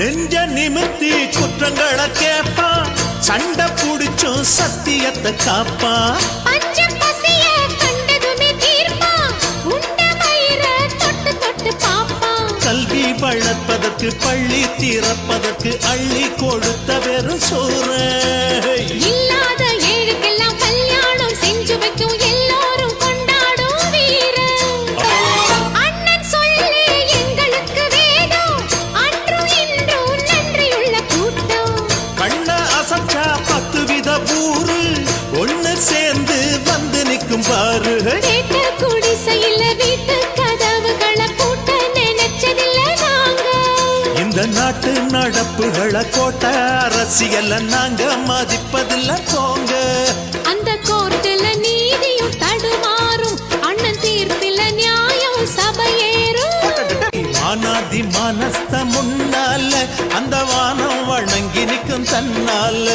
நெஞ்ச நிமித்தி குற்றங்களை கேப்பா சண்டை புடிச்சும் சத்தியத்தை காப்பா கல்வி வளர்ப்பதற்கு பள்ளி திறப்பதற்கு அள்ளி கொடுத்த வெறும் சோற இல்லாத ஏழுக்கெல்லாம் கல்யாணம் செஞ்சு வைக்கும் எல்லாரும் கொண்டாடும் வீர அண்ணன் சொல்லி எங்களுக்கு வேதம் அன்றும் இன்றும் நன்றியுள்ள கூட்டம் கண்ண அசச்சா 10 வித ஊரு ஒண்ணு சேர்ந்து வந்து நிற்கும் பாரு கேட்ட குடிசையில வீட்டு கதவுகளை பூட்ட நினைச்சதில்ல நாங்க இந்த நாட்டு நடப்புகளை கோட்ட அரசியல நாங்க மதிப்பதில்ல போங்க அந்த கோர்ட்டுல நீதியும் தடுமாறும் அண்ணன் தீர்ப்பில நியாயம் சபையேறும் மானாதி மனஸ்த முன்னால அந்த வானம் வணங்கி நிற்கும் தன்னால